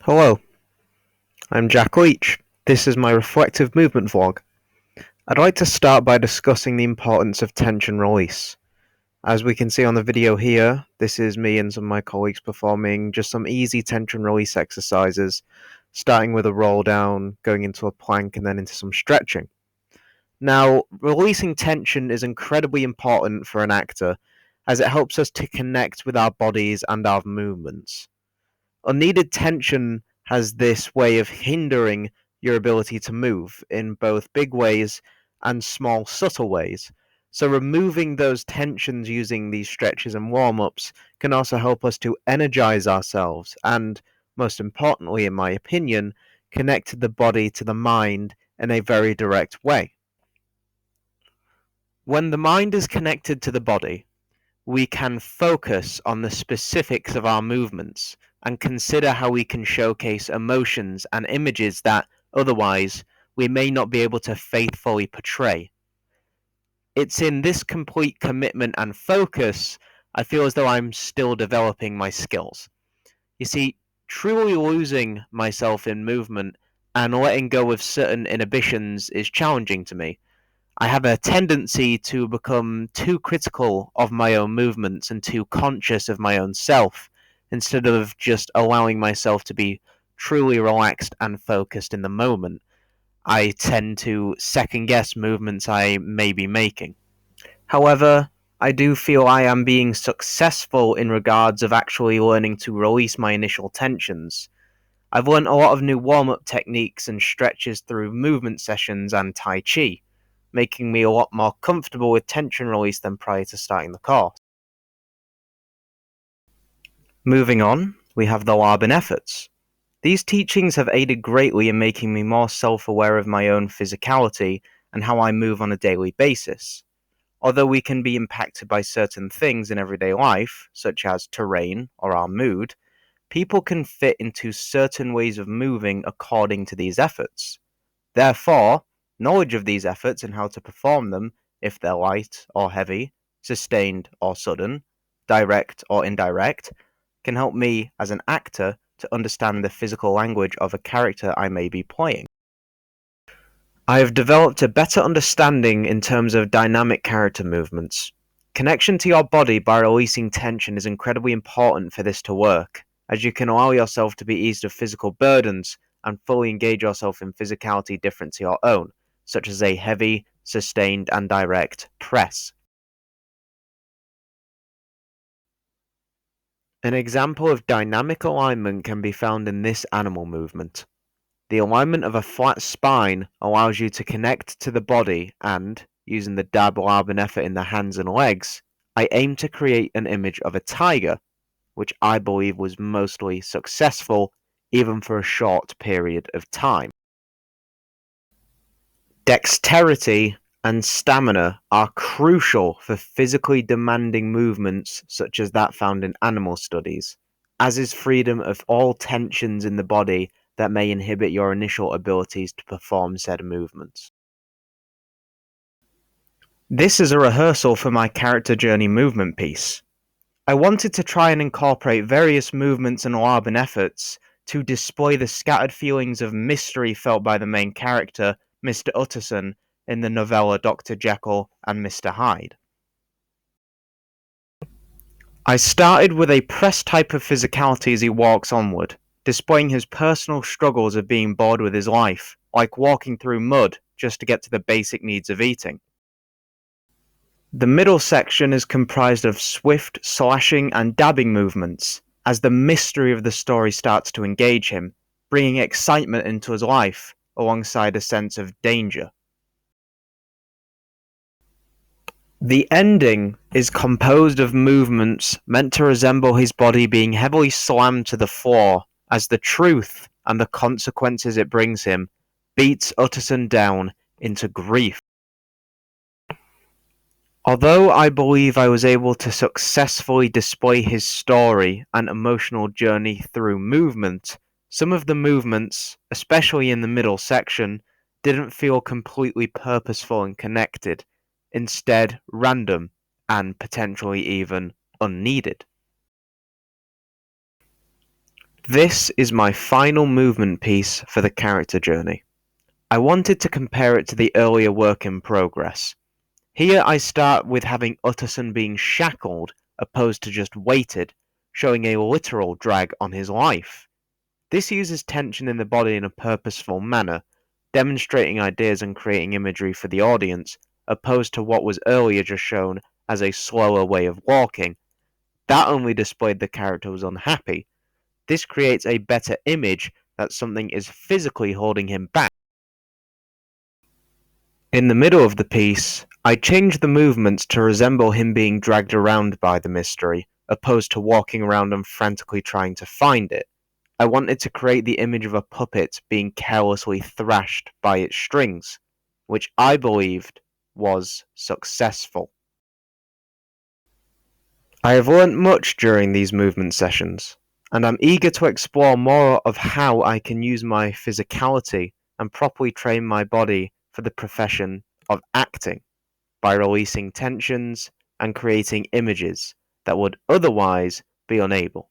Hello, I'm Jack Leach. This is my reflective movement vlog. I'd like to start by discussing the importance of tension release. As we can see on the video here, this is me and some of my colleagues performing just some easy tension release exercises, starting with a roll down, going into a plank, and then into some stretching. Now, releasing tension is incredibly important for an actor, as it helps us to connect with our bodies and our movements. Unneeded tension has this way of hindering your ability to move in both big ways and small, subtle ways. So, removing those tensions using these stretches and warm ups can also help us to energize ourselves and, most importantly, in my opinion, connect the body to the mind in a very direct way. When the mind is connected to the body, we can focus on the specifics of our movements and consider how we can showcase emotions and images that otherwise we may not be able to faithfully portray. It's in this complete commitment and focus I feel as though I'm still developing my skills. You see, truly losing myself in movement and letting go of certain inhibitions is challenging to me. I have a tendency to become too critical of my own movements and too conscious of my own self, instead of just allowing myself to be truly relaxed and focused in the moment. I tend to second guess movements I may be making. However, I do feel I am being successful in regards of actually learning to release my initial tensions. I've learned a lot of new warm up techniques and stretches through movement sessions and Tai Chi, making me a lot more comfortable with tension release than prior to starting the course. Moving on, we have the Laban efforts. These teachings have aided greatly in making me more self-aware of my own physicality and how I move on a daily basis. Although we can be impacted by certain things in everyday life, such as terrain or our mood, people can fit into certain ways of moving according to these efforts. Therefore, knowledge of these efforts and how to perform them, if they're light or heavy, sustained or sudden, direct or indirect, can help me as an actor to understand the physical language of a character I may be playing. I have developed a better understanding in terms of dynamic character movements. Connection to your body by releasing tension is incredibly important for this to work, as you can allow yourself to be eased of physical burdens and fully engage yourself in physicality different to your own, such as a heavy, sustained, and direct press. An example of dynamic alignment can be found in this animal movement. The alignment of a flat spine allows you to connect to the body and, using the dab Laban effort in the hands and legs, I aim to create an image of a tiger, which I believe was mostly successful even for a short period of time. Dexterity and stamina are crucial for physically demanding movements such as that found in animal studies, as is freedom of all tensions in the body that may inhibit your initial abilities to perform said movements. This is a rehearsal for my character journey movement piece. I wanted to try and incorporate various movements and Laban efforts to display the scattered feelings of mystery felt by the main character, Mr. Utterson, in the novella Dr. Jekyll and Mr. Hyde. I started with a press type of physicality as he walks onward, displaying his personal struggles of being bored with his life, like walking through mud just to get to the basic needs of eating. The middle section is comprised of swift slashing and dabbing movements, as the mystery of the story starts to engage him, bringing excitement into his life, alongside a sense of danger. The ending is composed of movements meant to resemble his body being heavily slammed to the floor, as the truth and the consequences it brings him beats Utterson down into grief. Although I believe I was able to successfully display his story and emotional journey through movement, some of the movements, especially in the middle section, didn't feel completely purposeful and connected, instead random and potentially even unneeded. This is my final movement piece for the character journey. I wanted to compare it to the earlier work in progress. Here I start with having Utterson being shackled opposed to just weighted, showing a literal drag on his life. This uses tension in the body in a purposeful manner, demonstrating ideas and creating imagery for the audience, opposed to what was earlier just shown as a slower way of walking. That only displayed the character was unhappy. This creates a better image that something is physically holding him back. In the middle of the piece, I changed the movements to resemble him being dragged around by the mystery, opposed to walking around and frantically trying to find it. I wanted to create the image of a puppet being carelessly thrashed by its strings, which I believed was successful. I have learnt much during these movement sessions, and I'm eager to explore more of how I can use my physicality and properly train my body for the profession of acting by releasing tensions and creating images that would otherwise be unable.